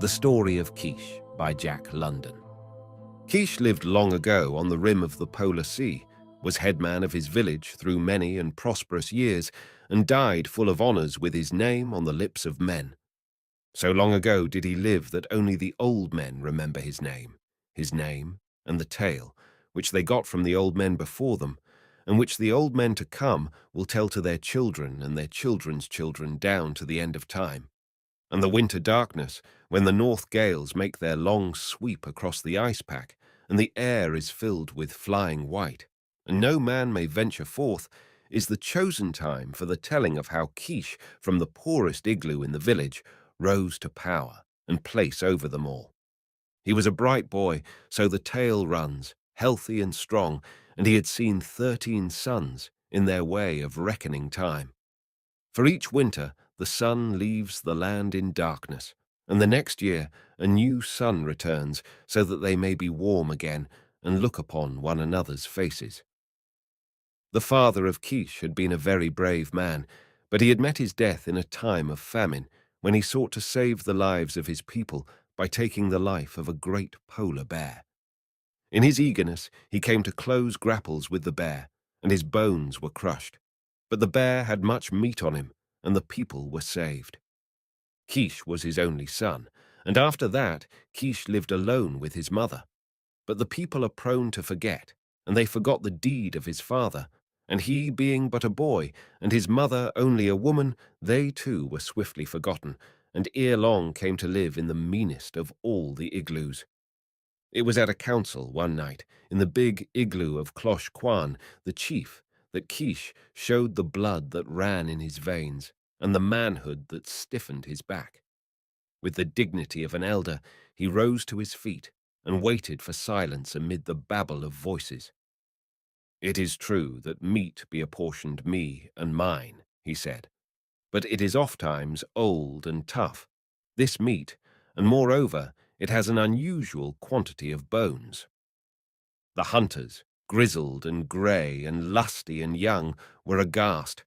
The Story of Kish by Jack London. Kish lived long ago on the rim of the polar sea, was headman of his village through many and prosperous years, and died full of honours with his name on the lips of men. So long ago did he live that only the old men remember his name and the tale, which they got from the old men before them, and which the old men to come will tell to their children and their children's children down to the end of time. And the winter darkness, when the north gales make their long sweep across the ice pack, and the air is filled with flying white, and no man may venture forth, is the chosen time for the telling of how Kish, from the poorest igloo in the village, rose to power and place over them all. He was a bright boy, so the tale runs, healthy and strong, and he had seen 13 suns in their way of reckoning time. For each winter the sun leaves the land in darkness, and the next year a new sun returns, so that they may be warm again and look upon one another's faces. The father of Kish had been a very brave man, but he had met his death in a time of famine, when he sought to save the lives of his people by taking the life of a great polar bear. In his eagerness he came to close grapples with the bear, and his bones were crushed. But the bear had much meat on him, and the people were saved. Kish was his only son, and after that Kish lived alone with his mother. But the people are prone to forget, and they forgot the deed of his father, and he being but a boy, and his mother only a woman, they too were swiftly forgotten, and ere long came to live in the meanest of all the igloos. It was at a council one night, in the big igloo of Cloche Quan, the chief, that Kish showed the blood that ran in his veins, and the manhood that stiffened his back. With the dignity of an elder, he rose to his feet, and waited for silence amid the babble of voices. "It is true that meat be apportioned me and mine," he said, "but it is ofttimes old and tough, this meat, and moreover it has an unusual quantity of bones." The hunters, grizzled and grey and lusty and young, were aghast.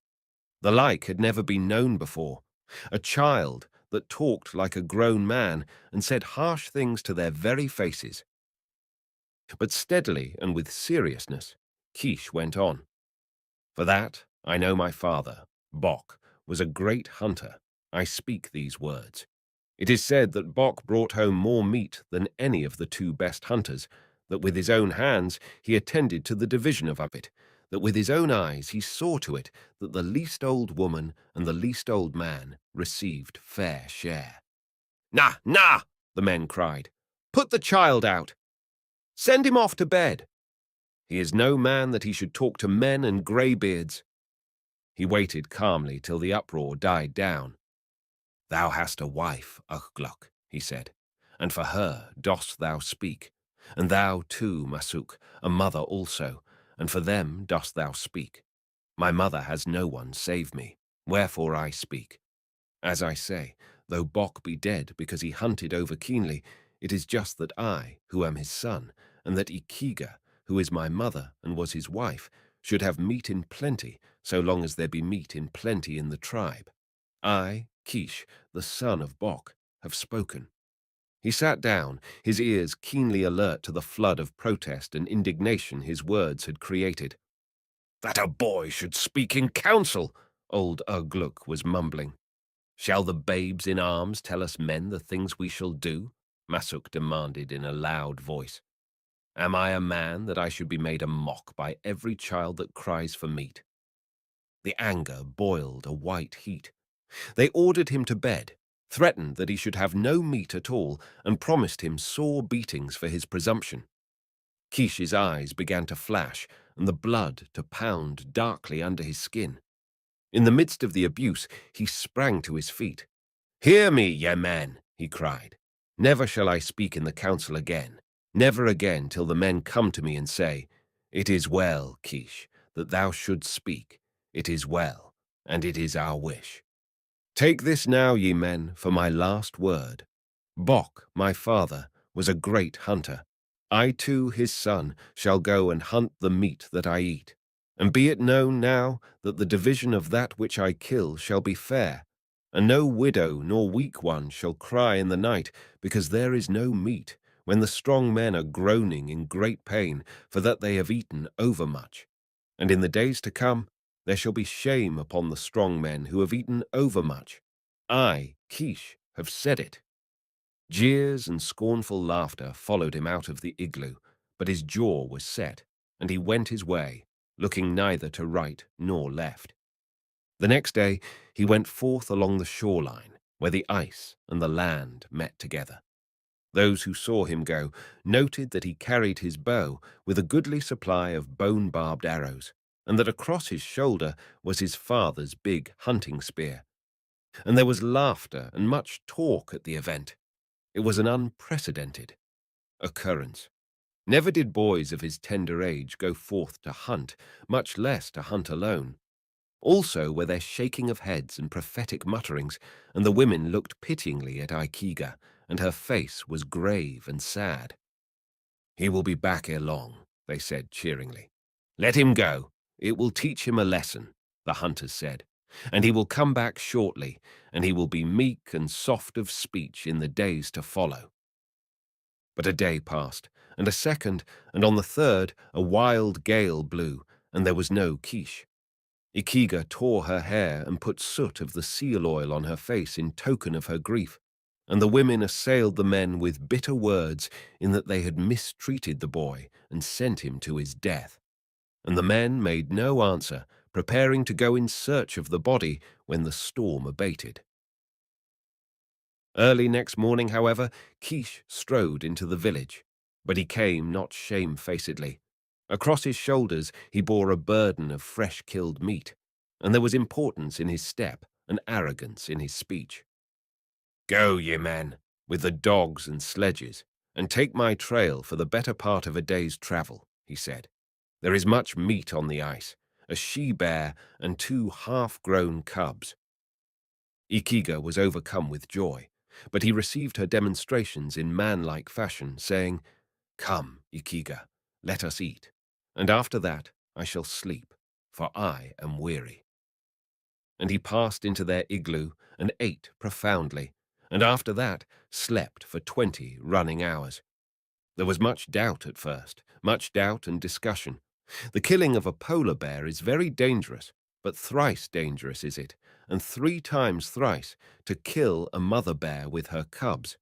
The like had never been known before. A child that talked like a grown man and said harsh things to their very faces. But steadily and with seriousness, Kish went on. "For that I know my father, Bok, was a great hunter. I speak these words. It is said that Bok brought home more meat than any of the two best hunters, that with his own hands he attended to the division of it, that with his own eyes he saw to it that the least old woman and the least old man received fair share." "Nah, nah," the men cried. "Put the child out. Send him off to bed. He is no man that he should talk to men and greybeards." He waited calmly till the uproar died down. "Thou hast a wife, Uggluk," he said, "and for her dost thou speak. And thou too, Masuk, a mother also, and for them dost thou speak. My mother has no one save me, wherefore I speak. As I say, though Bok be dead because he hunted over keenly, it is just that I, who am his son, and that Ikiga, who is my mother and was his wife, should have meat in plenty, so long as there be meat in plenty in the tribe. I, Kish, the son of Bok, have spoken." He sat down, his ears keenly alert to the flood of protest and indignation his words had created. "That a boy should speak in council," old Uggluk was mumbling. "Shall the babes in arms tell us men the things we shall do?" Masuk demanded in a loud voice. "Am I a man that I should be made a mock by every child that cries for meat?" The anger boiled a white heat. They ordered him to bed, threatened that he should have no meat at all, and promised him sore beatings for his presumption. Kish's eyes began to flash, and the blood to pound darkly under his skin. In the midst of the abuse, he sprang to his feet. "Hear me, ye men," he cried. "Never shall I speak in the council again, never again till the men come to me and say, 'It is well, Kish, that thou shouldst speak. It is well, and it is our wish.' Take this now, ye men, for my last word. Bok, my father, was a great hunter. I too, his son, shall go and hunt the meat that I eat. And be it known now that the division of that which I kill shall be fair, And no widow nor weak one shall cry in the night, because there is no meat, when the strong men are groaning in great pain, for that they have eaten overmuch. And in the days to come there shall be shame upon the strong men who have eaten overmuch. I, Kish, have said it. Jeers and scornful laughter followed him out of the igloo, but his jaw was set, and he went his way, looking neither to right nor left. The next day he went forth along the shoreline, where the ice and the land met together. Those who saw him go noted that he carried his bow with a goodly supply of bone-barbed arrows, and that across his shoulder was his father's big hunting spear. And there was laughter and much talk at the event. It was an unprecedented occurrence. Never did boys of his tender age go forth to hunt, much less to hunt alone. Also were there shaking of heads and prophetic mutterings, and the women looked pityingly at Ikiga, and her face was grave and sad. "He will be back ere long," they said cheeringly. "Let him go. It will teach him a lesson," the hunters said, "and he will come back shortly, and he will be meek and soft of speech in the days to follow." But a day passed, and a second, and on the third a wild gale blew, and there was no Kish. Ikiga tore her hair and put soot of the seal oil on her face in token of her grief, and the women assailed the men with bitter words in that they had mistreated the boy and sent him to his death. And the men made no answer, preparing to go in search of the body when the storm abated. Early next morning, however, Kish strode into the village, but he came not shamefacedly. Across his shoulders he bore a burden of fresh-killed meat, and there was importance in his step and arrogance in his speech. "Go, ye men, with the dogs and sledges, and take my trail for the better part of a day's travel," he said. "There is much meat on the ice, a she-bear and 2 half-grown cubs." Ikiga was overcome with joy, but he received her demonstrations in man-like fashion, saying, "Come, Ikiga, let us eat, and after that I shall sleep, for I am weary." And he passed into their igloo and ate profoundly, and after that slept for 20 running hours. There was much doubt at first, much doubt and discussion. The killing of a polar bear is very dangerous, but thrice dangerous is it, and 3 times thrice, to kill a mother bear with her cubs.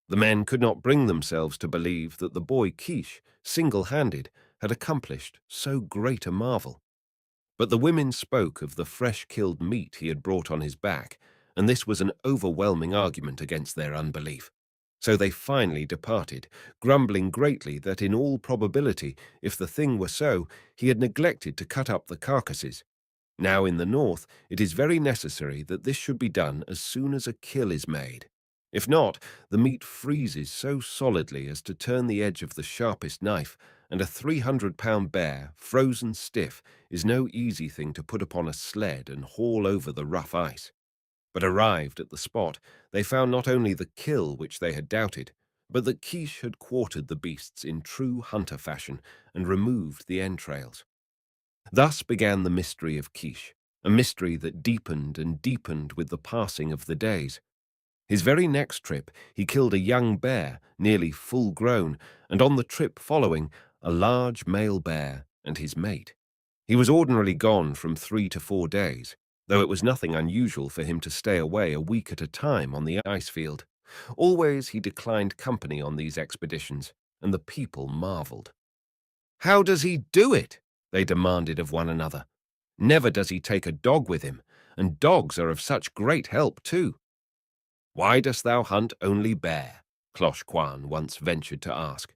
The men could not bring themselves to believe that the boy Kish, single-handed, had accomplished so great a marvel. But the women spoke of the fresh-killed meat he had brought on his back, and this was an overwhelming argument against their unbelief. So they finally departed, grumbling greatly that in all probability, if the thing were so, he had neglected to cut up the carcasses. Now in the north, it is very necessary that this should be done as soon as a kill is made. If not, the meat freezes so solidly as to turn the edge of the sharpest knife, and a 300-pound bear, frozen stiff, is no easy thing to put upon a sled and haul over the rough ice. But arrived at the spot, they found not only the kill which they had doubted, but that Kish had quartered the beasts in true hunter fashion and removed the entrails. Thus began the mystery of Kish, a mystery that deepened and deepened with the passing of the days. His very next trip he killed a young bear, nearly full grown, and on the trip following, a large male bear and his mate. He was ordinarily gone from 3 to 4 days, though it was nothing unusual for him to stay away a week at a time on the ice field. Always he declined company on these expeditions, and the people marveled. "How does he do it?" they demanded of one another. "Never does he take a dog with him, and dogs are of such great help too." "Why dost thou hunt only bear?" Cloche Quan once ventured to ask.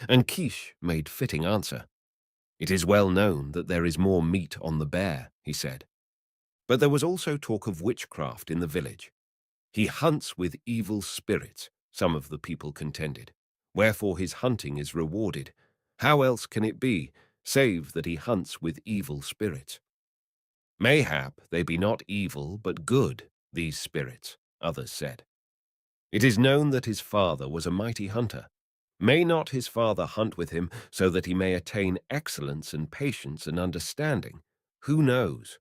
And Kish made fitting answer. "It is well known that there is more meat on the bear," he said. But there was also talk of witchcraft in the village. "He hunts with evil spirits," some of the people contended, "wherefore his hunting is rewarded. How else can it be, save that he hunts with evil spirits?" "Mayhap they be not evil, but good, these spirits," others said. "It is known that his father was a mighty hunter. May not his father hunt with him so that he may attain excellence and patience and understanding? Who knows?"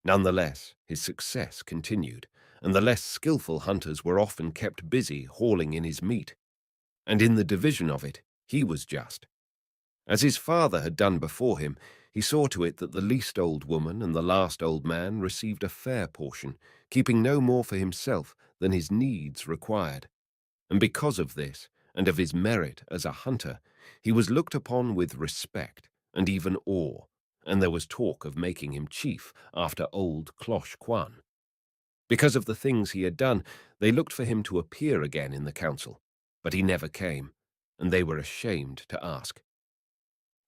Nonetheless, his success continued, and the less skillful hunters were often kept busy hauling in his meat. And in the division of it, he was just. As his father had done before him, he saw to it that the least old woman and the last old man received a fair portion, keeping no more for himself than his needs required. And because of this, and of his merit as a hunter, he was looked upon with respect and even awe, and there was talk of making him chief after old Cloche Quan. Because of the things he had done, they looked for him to appear again in the council, but he never came, and they were ashamed to ask.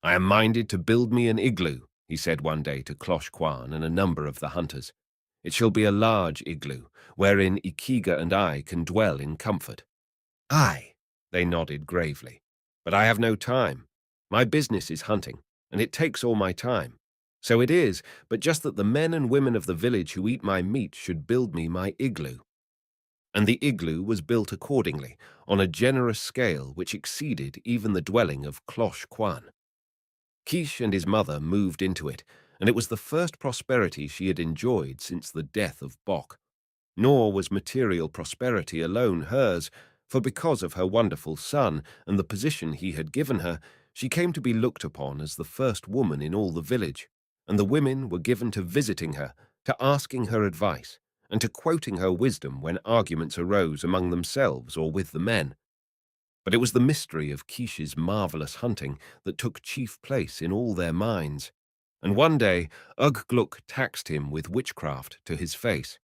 "I am minded to build me an igloo," he said one day to Cloche Quan and a number of the hunters. "It shall be a large igloo, wherein Ikiga and I can dwell in comfort." "Aye," they nodded gravely, "but I have no time. My business is hunting, and it takes all my time. So it is, but just that the men and women of the village who eat my meat should build me my igloo." And the igloo was built accordingly, on a generous scale which exceeded even the dwelling of Cloche Quan. Kish and his mother moved into it, and it was the first prosperity she had enjoyed since the death of Bok. Nor was material prosperity alone hers, for because of her wonderful son and the position he had given her, she came to be looked upon as the first woman in all the village, and the women were given to visiting her, to asking her advice, and to quoting her wisdom when arguments arose among themselves or with the men. But it was the mystery of Kish's marvelous hunting that took chief place in all their minds, and one day Uggluk taxed him with witchcraft to his face.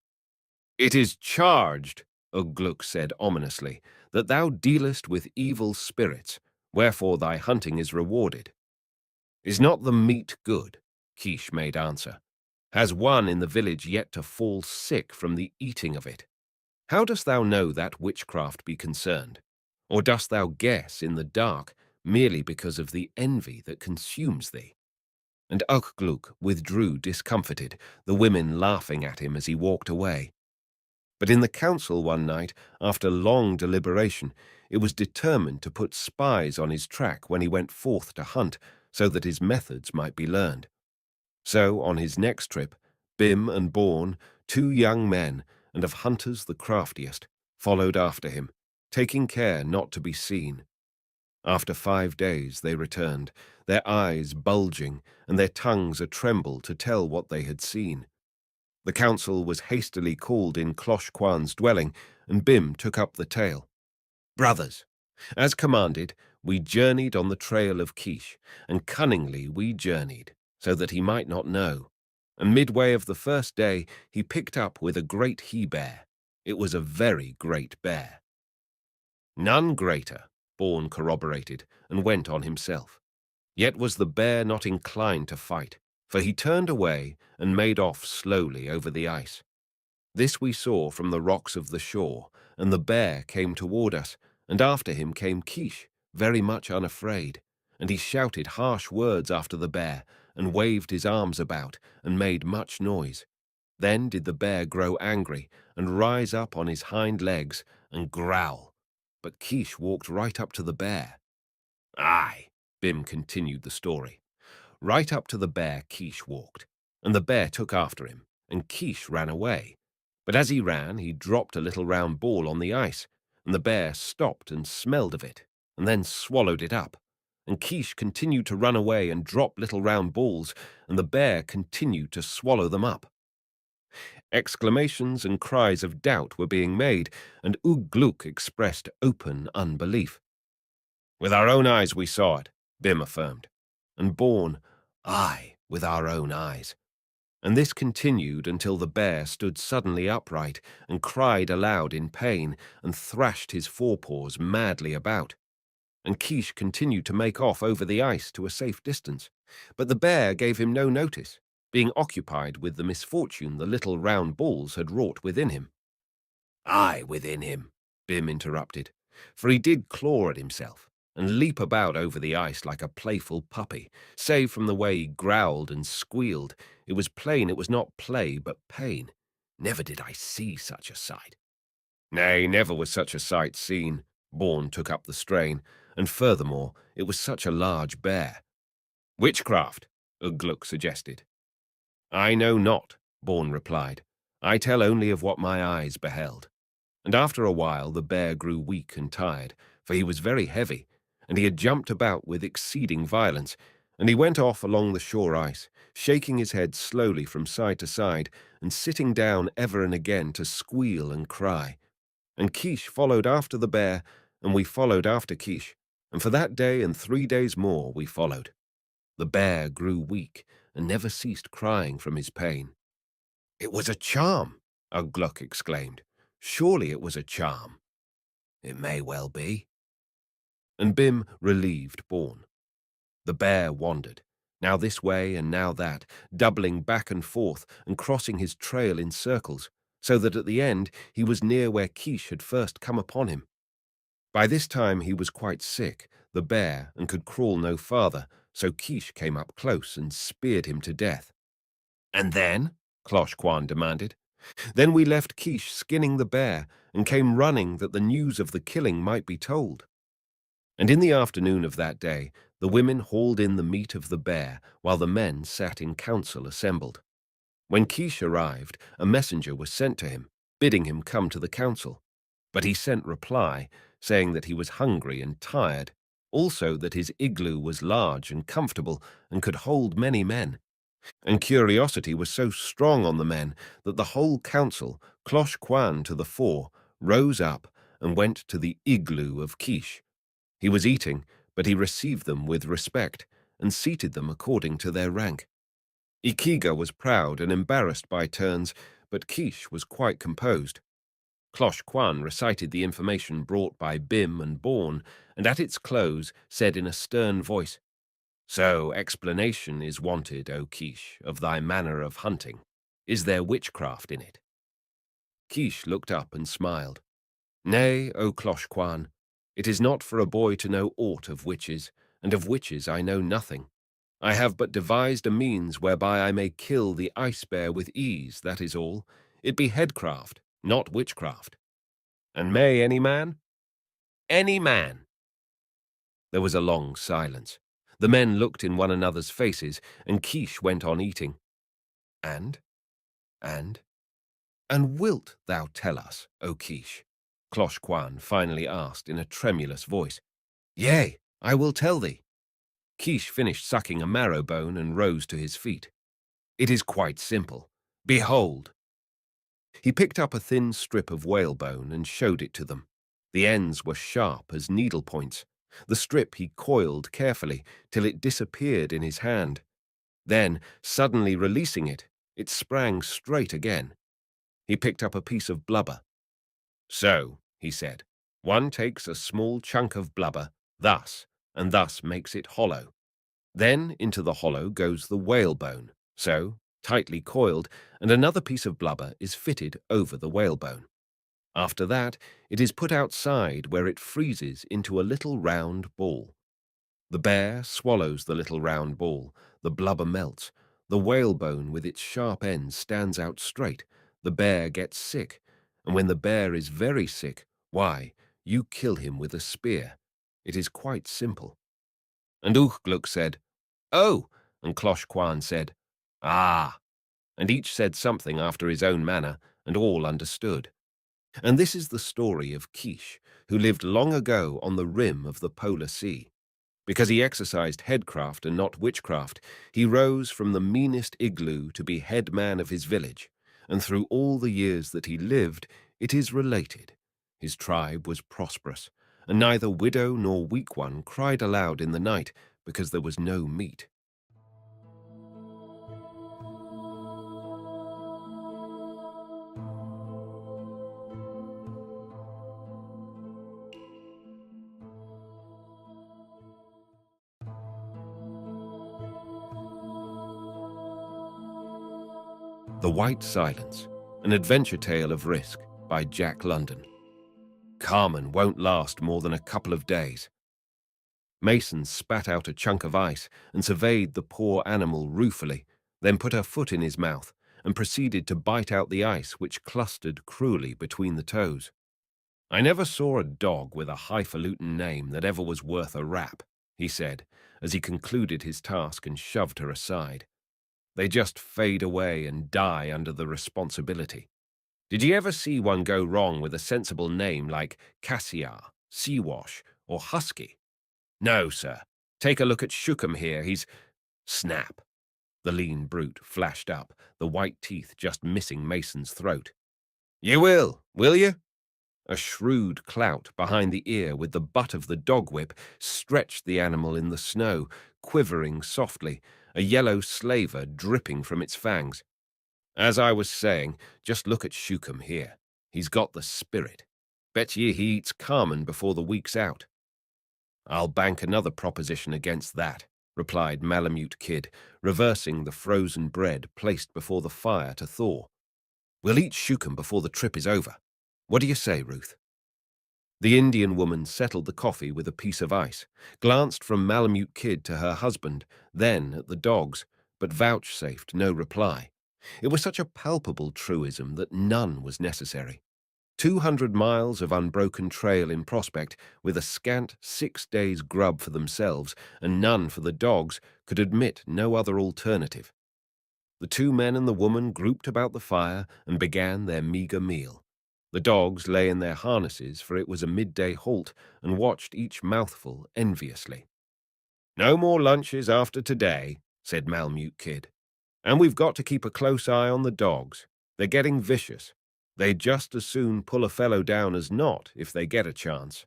"It is charged," Uggluk said ominously, "that thou dealest with evil spirits, wherefore thy hunting is rewarded." "Is not the meat good?" Kish made answer. "Has one in the village yet to fall sick from the eating of it? How dost thou know that witchcraft be concerned? Or dost thou guess in the dark merely because of the envy that consumes thee?" And Uggluk withdrew discomfited, the women laughing at him as he walked away. But in the council one night, after long deliberation, it was determined to put spies on his track when he went forth to hunt, so that his methods might be learned. So, on his next trip, Bim and Born, two young men, and of hunters the craftiest, followed after him, taking care not to be seen. After 5 days they returned, their eyes bulging and their tongues a-tremble to tell what they had seen. The council was hastily called in Cloche Quan's dwelling, and Bim took up the tale. "Brothers, as commanded, we journeyed on the trail of Kish, and cunningly we journeyed, so that he might not know. And midway of the first day he picked up with a great he-bear. It was a very great bear." "None greater," Bourne corroborated, and went on himself. Yet was the bear not inclined to fight, for he turned away and made off slowly over the ice. This we saw from the rocks of the shore, and the bear came toward us, and after him came Kish, very much unafraid, and he shouted harsh words after the bear, and waved his arms about, and made much noise. Then did the bear grow angry, and rise up on his hind legs, and growl. But Kish walked right up to the bear. "Aye," Bim continued the story. Right up to the bear Kish walked, and the bear took after him, and Kish ran away. But as he ran, he dropped a little round ball on the ice, and the bear stopped and smelled of it, and then swallowed it up. And Kish continued to run away and drop little round balls, and the bear continued to swallow them up. Exclamations and cries of doubt were being made, and Uggluk expressed open unbelief. "With our own eyes we saw it," Bim affirmed, and Bourne, "Aye, with our own eyes." And this continued until the bear stood suddenly upright and cried aloud in pain and thrashed his forepaws madly about. And Kish continued to make off over the ice to a safe distance, but the bear gave him no notice, being occupied with the misfortune the little round balls had wrought within him. "Aye, within him," Bim interrupted, for he did claw at himself and leap about over the ice like a playful puppy. Save from the way he growled and squealed, it was plain it was not play but pain. Never did I see such a sight. "Nay, never was such a sight seen," Bourne took up the strain, and furthermore, it was such a large bear. "Witchcraft," Uggluk suggested. "I know not," Bourne replied. I tell only of what my eyes beheld. And after a while the bear grew weak and tired, for he was very heavy, and he had jumped about with exceeding violence, and he went off along the shore ice, shaking his head slowly from side to side, and sitting down ever and again to squeal and cry. And Kish followed after the bear, and we followed after Kish, and for that day and 3 days more we followed. The bear grew weak, and never ceased crying from his pain. "It was a charm," Ugh Gluk exclaimed. "Surely it was a charm." "It may well be." And Bim relieved Born. The bear wandered, now this way and now that, doubling back and forth and crossing his trail in circles, so that at the end he was near where Kish had first come upon him. By this time he was quite sick, the bear, and could crawl no farther, so Kish came up close and speared him to death. "And then?" Klosh Kwan demanded. "Then we left Kish skinning the bear and came running that the news of the killing might be told." And in the afternoon of that day, the women hauled in the meat of the bear, while the men sat in council assembled. When Kish arrived, a messenger was sent to him, bidding him come to the council. But he sent reply, saying that he was hungry and tired, also that his igloo was large and comfortable and could hold many men. And curiosity was so strong on the men that the whole council, Klosh Kwan to the fore, rose up and went to the igloo of Kish. He was eating, but he received them with respect and seated them according to their rank. Ikiga was proud and embarrassed by turns, but Kish was quite composed. Klosh Kwan recited the information brought by Bim and Born, and at its close said in a stern voice, "So explanation is wanted, O Kish, of thy manner of hunting. Is there witchcraft in it?" Kish looked up and smiled. "Nay, O Klosh Kwan, it is not for a boy to know aught of witches, and of witches I know nothing. I have but devised a means whereby I may kill the ice bear with ease, that is all. It be headcraft, not witchcraft." "And may any man?" "Any man." There was a long silence. The men looked in one another's faces, and Kish went on eating. And, and, and wilt thou tell us, O Kish?" Klosh Kwan finally asked in a tremulous voice. "Yea, I will tell thee." Kish finished sucking a marrow bone and rose to his feet. "It is quite simple. Behold." He picked up a thin strip of whalebone and showed it to them. The ends were sharp as needle points. The strip he coiled carefully till it disappeared in his hand. Then, suddenly releasing it, it sprang straight again. He picked up a piece of blubber. "So," he said, "one takes a small chunk of blubber, thus, and thus makes it hollow. Then into the hollow goes the whalebone, so, tightly coiled, and another piece of blubber is fitted over the whalebone. After that, it is put outside where it freezes into a little round ball. The bear swallows the little round ball, the blubber melts, the whalebone with its sharp ends stands out straight, the bear gets sick, and when the bear is very sick, why, you kill him with a spear. It is quite simple." And Gluk said, "Oh," and Klosh Kwan said, "Ah," and each said something after his own manner, and all understood. And this is the story of Kish, who lived long ago on the rim of the polar sea. Because he exercised headcraft and not witchcraft, he rose from the meanest igloo to be head man of his village, and through all the years that he lived, it is related. His tribe was prosperous, and neither widow nor weak one cried aloud in the night because there was no meat. The White Silence, an adventure tale of risk by Jack London. Carmen won't last more than a couple of days. Mason spat out a chunk of ice and surveyed the poor animal ruefully, then put her foot in his mouth and proceeded to bite out the ice which clustered cruelly between the toes. "I never saw a dog with a highfalutin name that ever was worth a rap," he said, as he concluded his task and shoved her aside. "They just fade away and die under the responsibility." Did you ever see one go wrong with a sensible name like Cassiar, Seawash, or Husky? No, sir. Take a look at Shookum here. He's— Snap! The lean brute flashed up, the white teeth just missing Mason's throat. You will you? A shrewd clout behind the ear with the butt of the dog whip stretched the animal in the snow, quivering softly, a yellow slaver dripping from its fangs. As I was saying, just look at Shookum here. He's got the spirit. Bet ye he eats Carmen before the week's out. I'll bank another proposition against that, replied Malamute Kid, reversing the frozen bread placed before the fire to thaw. We'll eat Shookum before the trip is over. What do you say, Ruth? The Indian woman settled the coffee with a piece of ice, glanced from Malamute Kid to her husband, then at the dogs, but vouchsafed no reply. It was such a palpable truism that none was necessary. 200 miles of unbroken trail in prospect, with a scant 6 days' grub for themselves and none for the dogs, could admit no other alternative. The two men and the woman grouped about the fire and began their meagre meal. The dogs lay in their harnesses, for it was a midday halt, and watched each mouthful enviously. No more lunches after today, said Malmute Kid. And we've got to keep a close eye on the dogs. They're getting vicious. They'd just as soon pull a fellow down as not if they get a chance.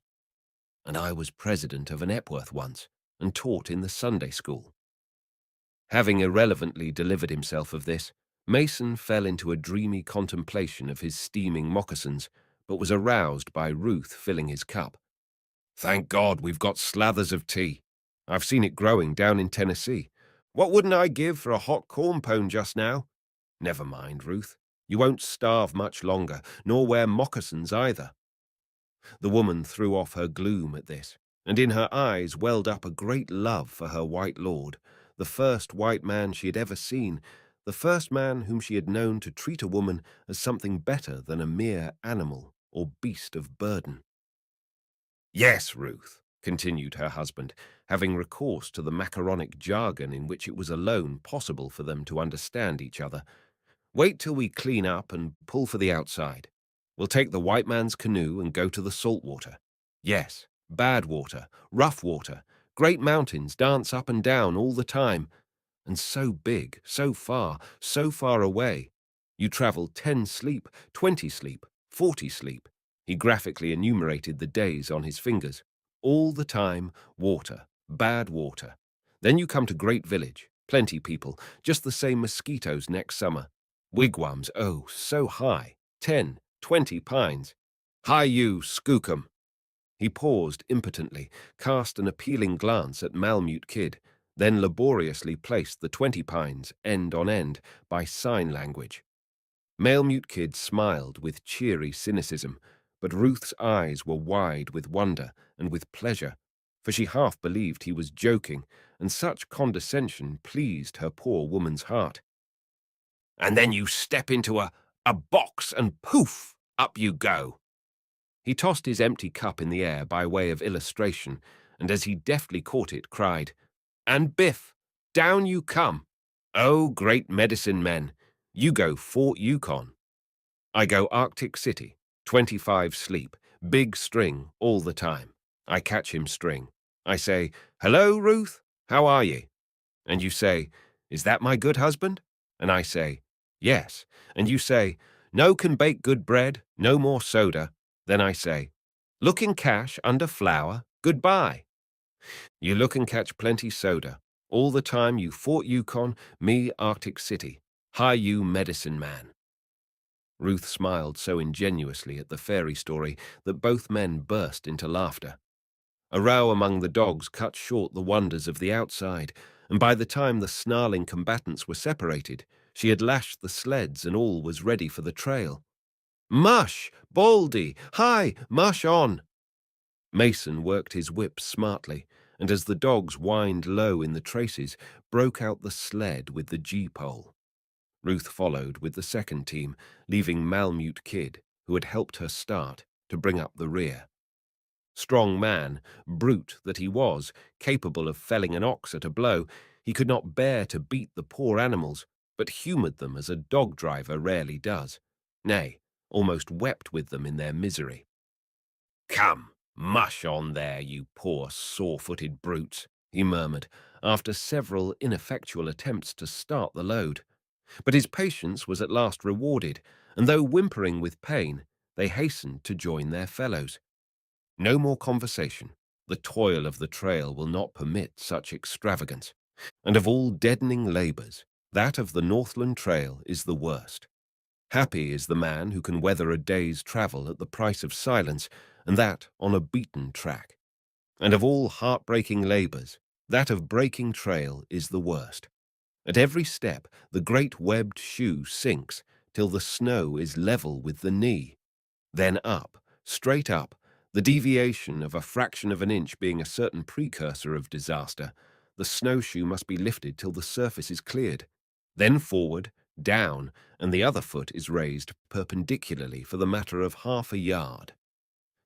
And I was president of an Epworth once, and taught in the Sunday school. Having irrelevantly delivered himself of this, Mason fell into a dreamy contemplation of his steaming moccasins, but was aroused by Ruth filling his cup. Thank God we've got slathers of tea. I've seen it growing down in Tennessee. What wouldn't I give for a hot corn pone just now? Never mind, Ruth. You won't starve much longer, nor wear moccasins either. The woman threw off her gloom at this, and in her eyes welled up a great love for her white lord, the first white man she had ever seen, the first man whom she had known to treat a woman as something better than a mere animal or beast of burden. Yes, Ruth, continued her husband, having recourse to the macaronic jargon in which it was alone possible for them to understand each other. Wait till we clean up and pull for the outside. We'll take the white man's canoe and go to the salt water. Yes, bad water, rough water, great mountains dance up and down all the time. And so big, so far away. You travel 10 sleep, 20 sleep, 40 sleep. He graphically enumerated the days on his fingers. All the time, water, bad water. Then you come to great village, plenty people, just the same mosquitoes next summer. Wigwams, oh, so high, 10, 20 pines. Hi you, Skookum. He paused impotently, cast an appealing glance at Malmute Kid, then laboriously placed the 20 pines, end on end, by sign language. Malmute Kid smiled with cheery cynicism, but Ruth's eyes were wide with wonder and with pleasure, for she half believed he was joking, and such condescension pleased her poor woman's heart. And then you step into a box and poof, up you go. He tossed his empty cup in the air by way of illustration, and as he deftly caught it, cried, And biff, down you come. Oh, great medicine men, you go Fort Yukon. I go Arctic City, 25 sleep, big string all the time. I catch him string. I say, Hello, Ruth, how are ye? And you say, Is that my good husband? And I say, Yes. And you say, No can bake good bread, no more soda. Then I say, Look in cash under flour, goodbye. You look and catch plenty soda. All the time you Fort Yukon, me Arctic City. Hi you medicine man. Ruth smiled so ingenuously at the fairy story that both men burst into laughter. A row among the dogs cut short the wonders of the outside, and by the time the snarling combatants were separated, she had lashed the sleds and all was ready for the trail. Mush! Baldy! Hi! Mush on! Mason worked his whip smartly, and as the dogs whined low in the traces, broke out the sled with the G-pole. Ruth followed with the second team, leaving Malmute Kid, who had helped her start, to bring up the rear. Strong man, brute that he was, capable of felling an ox at a blow, he could not bear to beat the poor animals, but humoured them as a dog-driver rarely does. Nay, almost wept with them in their misery. "Come, mush on there, you poor sore-footed brutes," he murmured, after several ineffectual attempts to start the load. But his patience was at last rewarded, and though whimpering with pain, they hastened to join their fellows. No more conversation. The toil of the trail will not permit such extravagance. And of all deadening labours, that of the Northland Trail is the worst. Happy is the man who can weather a day's travel at the price of silence, and that on a beaten track. And of all heartbreaking labours, that of breaking trail is the worst. At every step, the great webbed shoe sinks till the snow is level with the knee. Then up, straight up, the deviation of a fraction of an inch being a certain precursor of disaster, the snowshoe must be lifted till the surface is cleared. Then forward, down, and the other foot is raised perpendicularly for the matter of half a yard.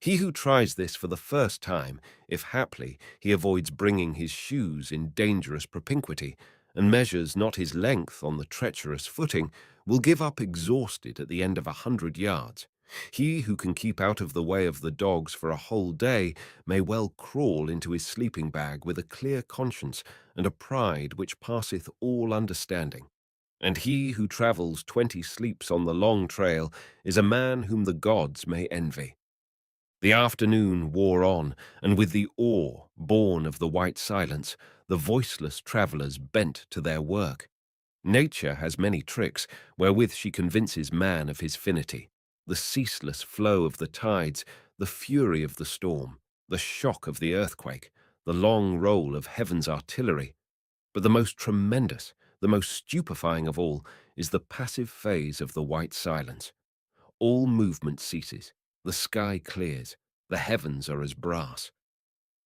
He who tries this for the first time, if haply he avoids bringing his shoes in dangerous propinquity, and measures not his length on the treacherous footing, will give up exhausted at the end of 100 yards. He who can keep out of the way of the dogs for a whole day may well crawl into his sleeping bag with a clear conscience and a pride which passeth all understanding. And he who travels 20 sleeps on the long trail is a man whom the gods may envy. The afternoon wore on, and with the awe born of the white silence, the voiceless travellers bent to their work. Nature has many tricks wherewith she convinces man of his finity. The ceaseless flow of the tides, the fury of the storm, the shock of the earthquake, the long roll of heaven's artillery. But the most tremendous, the most stupefying of all, is the passive phase of the white silence. All movement ceases, the sky clears, the heavens are as brass.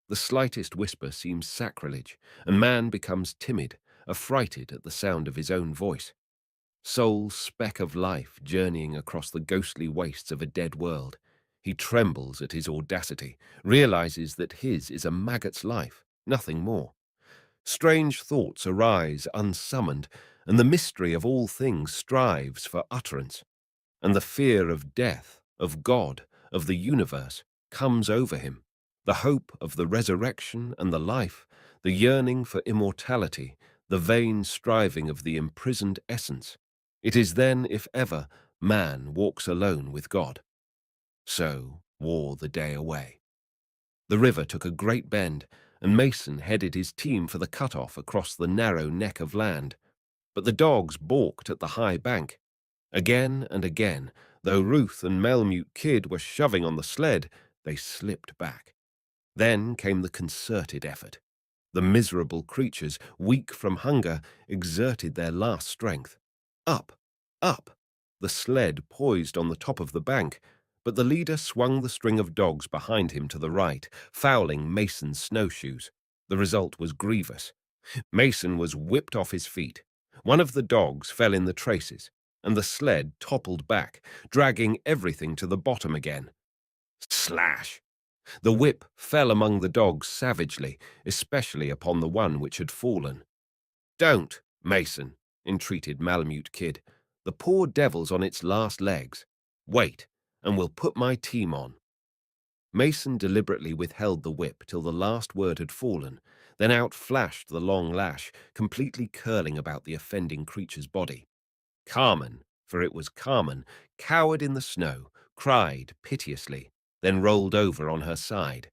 The slightest whisper seems sacrilege, and man becomes timid, affrighted at the sound of his own voice. Sole speck of life journeying across the ghostly wastes of a dead world, he trembles at his audacity, realizes that his is a maggot's life, nothing more. Strange thoughts arise unsummoned, and the mystery of all things strives for utterance. And the fear of death, of God, of the universe, comes over him. The hope of the resurrection and the life, the yearning for immortality, the vain striving of the imprisoned essence. It is then, if ever, man walks alone with God. So wore the day away. The river took a great bend, and Mason headed his team for the cut-off across the narrow neck of land. But the dogs balked at the high bank. Again and again, though Ruth and Melmute Kid were shoving on the sled, they slipped back. Then came the concerted effort. The miserable creatures, weak from hunger, exerted their last strength. Up, up! The sled poised on the top of the bank, but the leader swung the string of dogs behind him to the right, fouling Mason's snowshoes. The result was grievous. Mason was whipped off his feet. One of the dogs fell in the traces, and the sled toppled back, dragging everything to the bottom again. Slash! The whip fell among the dogs savagely, especially upon the one which had fallen. "Don't, Mason," entreated Malamute Kid. "The poor devil's on its last legs. Wait, and we'll put my team on." Mason deliberately withheld the whip till the last word had fallen, then out flashed the long lash, completely curling about the offending creature's body. Carmen, for it was Carmen, cowered in the snow, cried piteously, then rolled over on her side.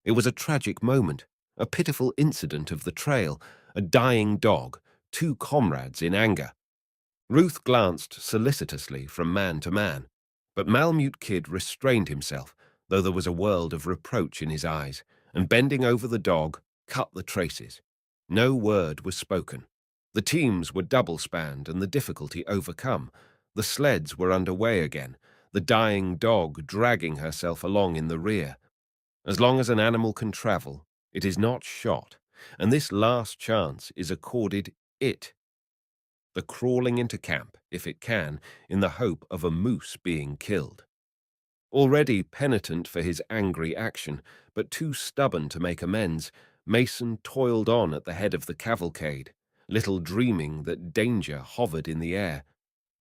It was a tragic moment, a pitiful incident of the trail, a dying dog, two comrades in anger. Ruth glanced solicitously from man to man, but Malmute Kid restrained himself, though there was a world of reproach in his eyes, and bending over the dog, cut the traces. No word was spoken. The teams were double-spanned and the difficulty overcome. The sleds were under way again, the dying dog dragging herself along in the rear. As long as an animal can travel, it is not shot, and this last chance is accorded it. The crawling into camp, if it can, in the hope of a moose being killed. Already penitent for his angry action, but too stubborn to make amends, Mason toiled on at the head of the cavalcade, little dreaming that danger hovered in the air.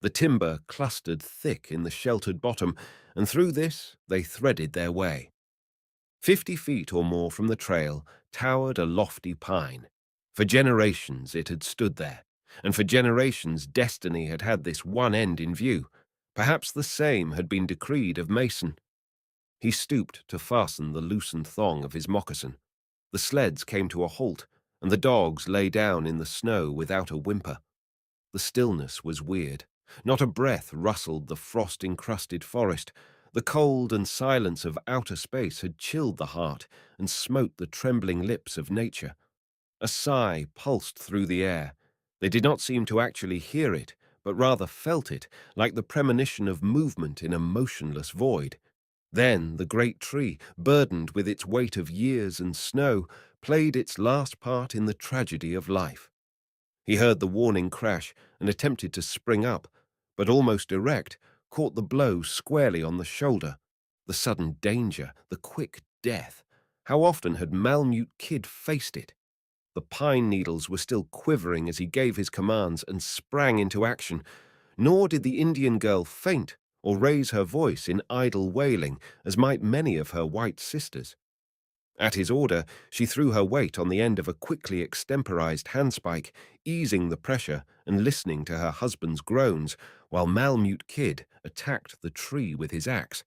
The timber clustered thick in the sheltered bottom, and through this they threaded their way. 50 feet or more from the trail towered a lofty pine. For generations it had stood there, and for generations destiny had had this one end in view. Perhaps the same had been decreed of Mason. He stooped to fasten the loosened thong of his moccasin. The sleds came to a halt, and the dogs lay down in the snow without a whimper. The stillness was weird. Not a breath rustled the frost-encrusted forest. The cold and silence of outer space had chilled the heart and smote the trembling lips of nature. A sigh pulsed through the air. They did not seem to actually hear it, but rather felt it, like the premonition of movement in a motionless void. Then the great tree, burdened with its weight of years and snow, played its last part in the tragedy of life. He heard the warning crash and attempted to spring up, but almost erect, caught the blow squarely on the shoulder. The sudden danger, the quick death. How often had Malmute Kid faced it? The pine needles were still quivering as he gave his commands and sprang into action. Nor did the Indian girl faint or raise her voice in idle wailing, as might many of her white sisters. At his order, she threw her weight on the end of a quickly extemporized handspike, easing the pressure and listening to her husband's groans, while Malmute Kid attacked the tree with his axe.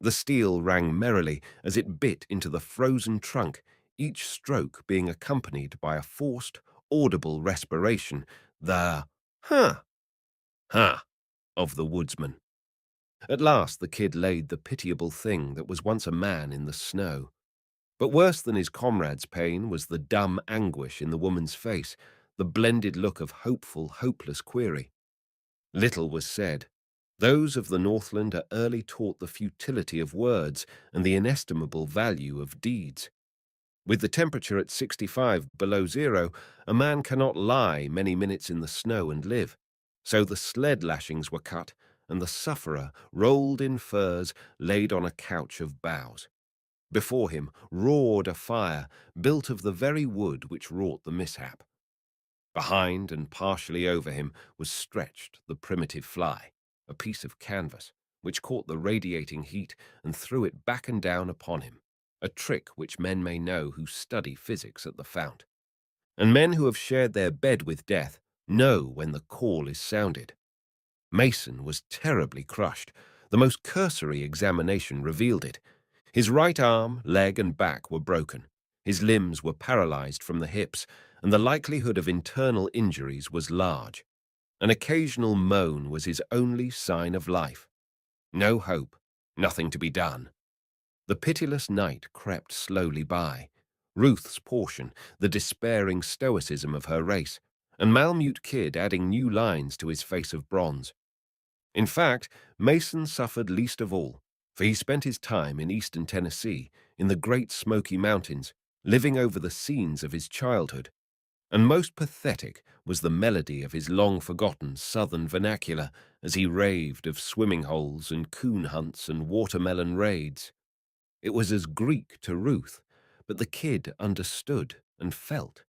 The steel rang merrily as it bit into the frozen trunk, each stroke being accompanied by a forced, audible respiration, the "huh, huh" of the woodsman. At last the kid laid the pitiable thing that was once a man in the snow. But worse than his comrade's pain was the dumb anguish in the woman's face, the blended look of hopeful, hopeless query. Little was said. Those of the Northland are early taught the futility of words and the inestimable value of deeds. With the temperature at 65 below zero, a man cannot lie many minutes in the snow and live. So the sled lashings were cut, and the sufferer, rolled in furs, laid on a couch of boughs. Before him roared a fire built of the very wood which wrought the mishap. Behind and partially over him was stretched the primitive fly, a piece of canvas, which caught the radiating heat and threw it back and down upon him, a trick which men may know who study physics at the fount. And men who have shared their bed with death know when the call is sounded. Mason was terribly crushed. The most cursory examination revealed it. His right arm, leg, and back were broken. His limbs were paralyzed from the hips, and the likelihood of internal injuries was large. An occasional moan was his only sign of life. No hope, nothing to be done. The pitiless night crept slowly by. Ruth's portion, the despairing stoicism of her race, and Malmute Kid adding new lines to his face of bronze. In fact, Mason suffered least of all, for he spent his time in eastern Tennessee, in the Great Smoky Mountains, living over the scenes of his childhood. And most pathetic was the melody of his long-forgotten southern vernacular as he raved of swimming holes and coon hunts and watermelon raids. It was as Greek to Ruth, but the kid understood and felt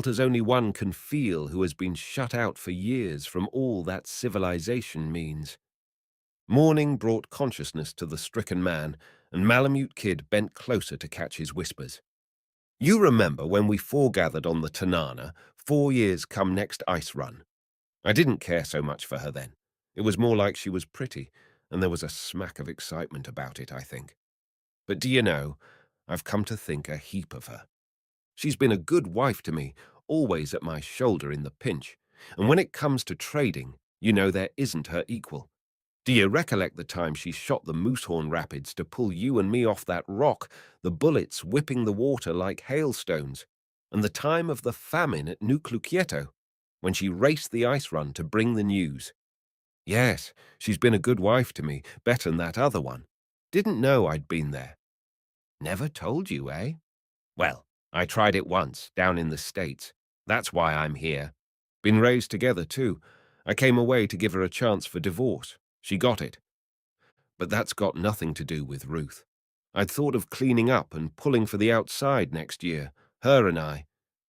as only one can feel who has been shut out for years from all that civilization means. Morning brought consciousness to the stricken man, and Malamute Kid bent closer to catch his whispers. "You remember when we foregathered on the Tanana, 4 years come next ice run? I didn't care so much for her then. It was more like she was pretty, and there was a smack of excitement about it, I think. But do you know, I've come to think a heap of her. She's been a good wife to me, always at my shoulder in the pinch, and when it comes to trading, you know there isn't her equal. Do you recollect the time she shot the Moosehorn Rapids to pull you and me off that rock, the bullets whipping the water like hailstones? And the time of the famine at Nucluquieto, when she raced the ice run to bring the news? Yes, she's been a good wife to me, better than that other one. Didn't know I'd been there. Never told you, eh? Well, I tried it once, down in the States. That's why I'm here. Been raised together, too. I came away to give her a chance for divorce. She got it. But that's got nothing to do with Ruth. I'd thought of cleaning up and pulling for the outside next year, her and I.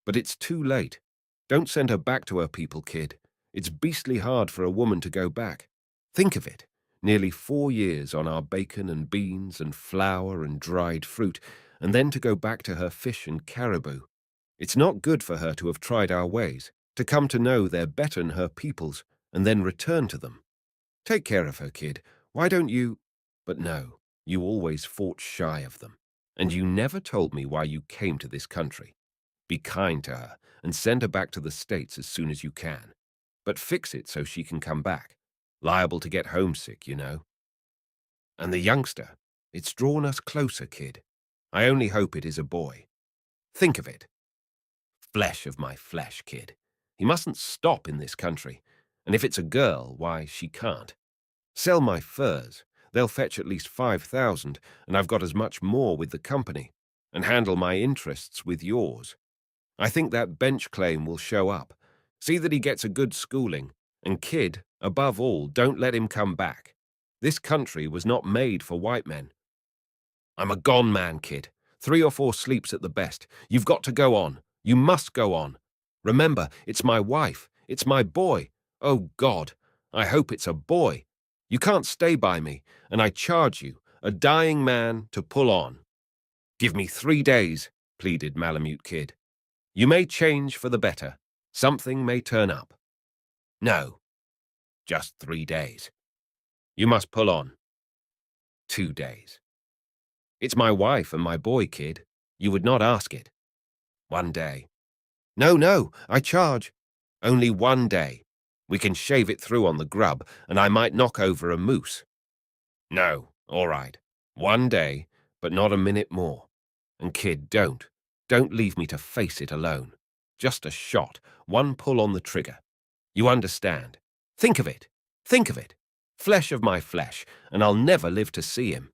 But it's too late. Don't send her back to her people, kid. It's beastly hard for a woman to go back. Think of it. Nearly 4 years on our bacon and beans and flour and dried fruit, and then to go back to her fish and caribou. It's not good for her to have tried our ways, to come to know they're better than her people's, and then return to them. Take care of her, kid. Why don't you— But no, you always fought shy of them. And you never told me why you came to this country. Be kind to her and send her back to the States as soon as you can. But fix it so she can come back. Liable to get homesick, you know. And the youngster, it's drawn us closer, kid. I only hope it is a boy. Think of it. Flesh of my flesh, kid. He mustn't stop in this country. And if it's a girl, why, she can't. Sell my furs. They'll fetch at least 5,000, and I've got as much more with the company. And handle my interests with yours. I think that bench claim will show up. See that he gets a good schooling. And kid, above all, don't let him come back. This country was not made for white men. I'm a gone man, kid. 3 or 4 sleeps at the best. You've got to go on. You must go on. Remember, it's my wife. It's my boy. Oh, God, I hope it's a boy. You can't stay by me, and I charge you, a dying man, to pull on. Give me 3 days, pleaded Malamute Kid. You may change for the better. Something may turn up. No, just 3 days. You must pull on. 2 days. It's my wife and my boy, kid. You would not ask it. 1 day. No, no, I charge. Only 1 day. We can shave it through on the grub, and I might knock over a moose. No, all right. 1 day, but not a minute more. And kid, don't leave me to face it alone. Just a shot, 1 pull on the trigger. You understand? Think of it. Think of it. Flesh of my flesh, and I'll never live to see him.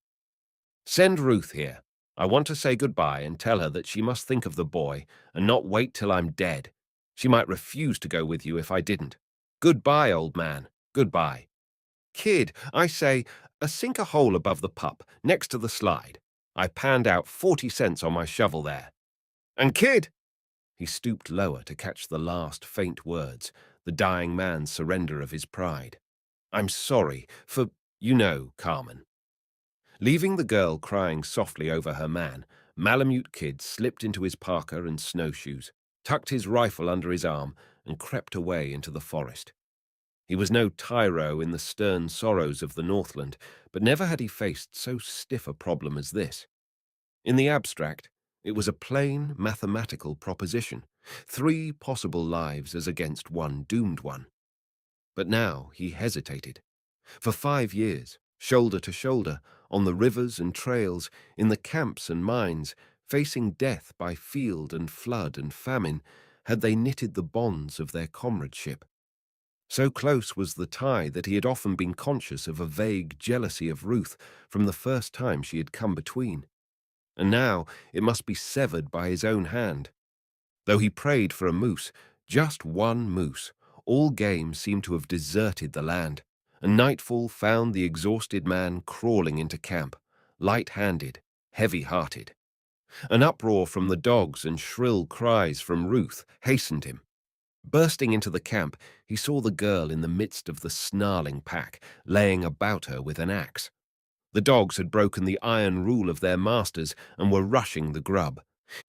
Send Ruth here. I want to say goodbye and tell her that she must think of the boy and not wait till I'm dead. She might refuse to go with you if I didn't. Goodbye, old man. Goodbye. Kid, I say, sink a hole above the pup, next to the slide. I panned out 40 cents on my shovel there. And kid— He stooped lower to catch the last faint words, the dying man's surrender of his pride. I'm sorry for, you know, Carmen. Leaving the girl crying softly over her man, Malamute Kid slipped into his parka and snowshoes, tucked his rifle under his arm, and crept away into the forest. He was no tyro in the stern sorrows of the Northland, but never had he faced so stiff a problem as this. In the abstract, it was a plain mathematical proposition, 3 possible lives as against 1 doomed one. But now he hesitated. For 5 years, shoulder to shoulder, on the rivers and trails, in the camps and mines, facing death by field and flood and famine, had they knitted the bonds of their comradeship. So close was the tie that he had often been conscious of a vague jealousy of Ruth from the first time she had come between. And now it must be severed by his own hand. Though he prayed for a moose, just 1 moose, all game seemed to have deserted the land, and nightfall found the exhausted man crawling into camp, light-handed, heavy-hearted. An uproar from the dogs and shrill cries from Ruth hastened him. Bursting into the camp, he saw the girl in the midst of the snarling pack, laying about her with an axe. The dogs had broken the iron rule of their masters and were rushing the grub.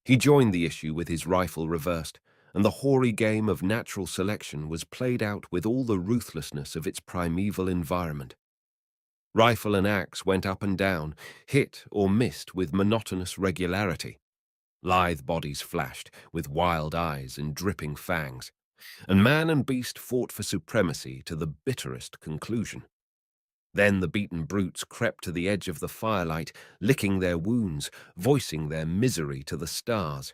He joined the issue with his rifle reversed, and the hoary game of natural selection was played out with all the ruthlessness of its primeval environment. Rifle and axe went up and down, hit or missed with monotonous regularity. Lithe bodies flashed, with wild eyes and dripping fangs, and man and beast fought for supremacy to the bitterest conclusion. Then the beaten brutes crept to the edge of the firelight, licking their wounds, voicing their misery to the stars.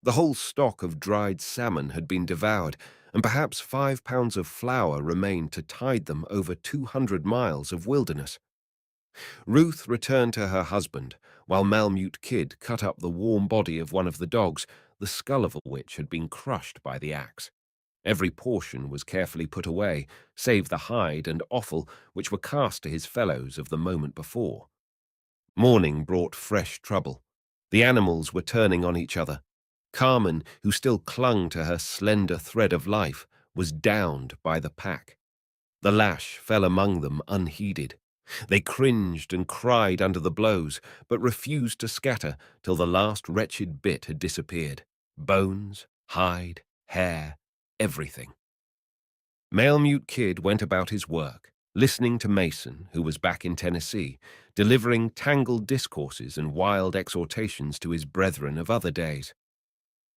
The whole stock of dried salmon had been devoured, and perhaps 5 pounds of flour remained to tide them over 200 miles of wilderness. Ruth returned to her husband, while Malamute Kid cut up the warm body of one of the dogs, the skull of which had been crushed by the axe. Every portion was carefully put away, save the hide and offal which were cast to his fellows of the moment before. Morning brought fresh trouble. The animals were turning on each other. Carmen, who still clung to her slender thread of life, was downed by the pack. The lash fell among them unheeded. They cringed and cried under the blows, but refused to scatter till the last wretched bit had disappeared. Bones, hide, hair, everything. Malemute Kid went about his work, listening to Mason, who was back in Tennessee, delivering tangled discourses and wild exhortations to his brethren of other days.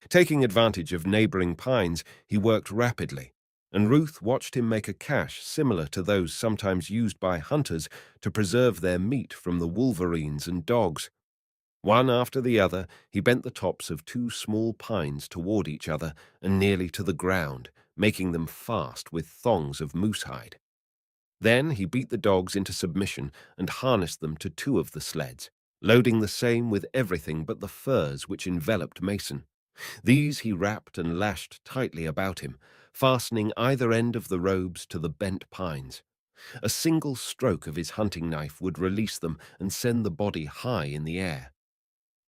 Taking advantage of neighboring pines, he worked rapidly, and Ruth watched him make a cache similar to those sometimes used by hunters to preserve their meat from the wolverines and dogs. One after the other, he bent the tops of two small pines toward each other and nearly to the ground, making them fast with thongs of moose hide. Then he beat the dogs into submission and harnessed them to two of the sleds, loading the same with everything but the furs which enveloped Mason. These he wrapped and lashed tightly about him, fastening either end of the robes to the bent pines. A single stroke of his hunting knife would release them and send the body high in the air.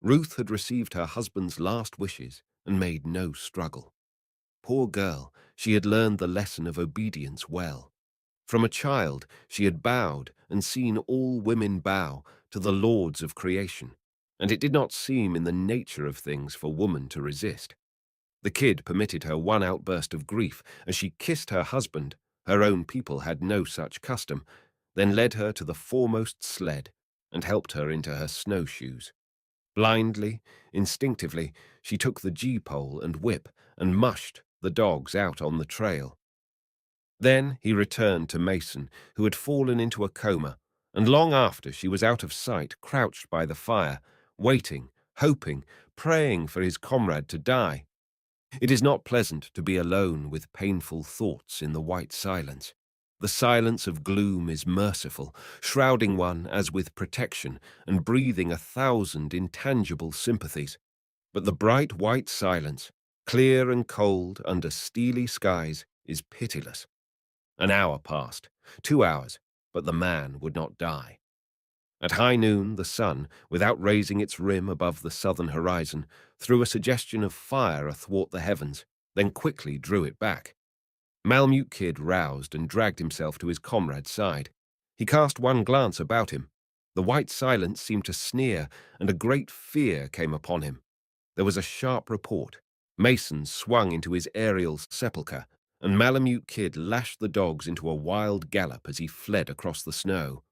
Ruth had received her husband's last wishes and made no struggle. Poor girl, she had learned the lesson of obedience well. From a child, she had bowed and seen all women bow to the lords of creation, and it did not seem in the nature of things for woman to resist. The kid permitted her one outburst of grief as she kissed her husband. Her own people had no such custom, then led her to the foremost sled and helped her into her snowshoes. Blindly, instinctively, she took the gee-pole and whip and mushed the dogs out on the trail. Then he returned to Mason, who had fallen into a coma, and long after she was out of sight, crouched by the fire, waiting, hoping, praying for his comrade to die. It is not pleasant to be alone with painful thoughts in the white silence. The silence of gloom is merciful, shrouding one as with protection and breathing 1,000 intangible sympathies. But the bright white silence, clear and cold under steely skies, is pitiless. An hour passed, 2 hours, but the man would not die. At high noon, the sun, without raising its rim above the southern horizon, threw a suggestion of fire athwart the heavens, then quickly drew it back. Malemute Kid roused and dragged himself to his comrade's side. He cast one glance about him. The white silence seemed to sneer, and a great fear came upon him. There was a sharp report. Mason swung into his aerial sepulchre, and Malemute Kid lashed the dogs into a wild gallop as he fled across the snow.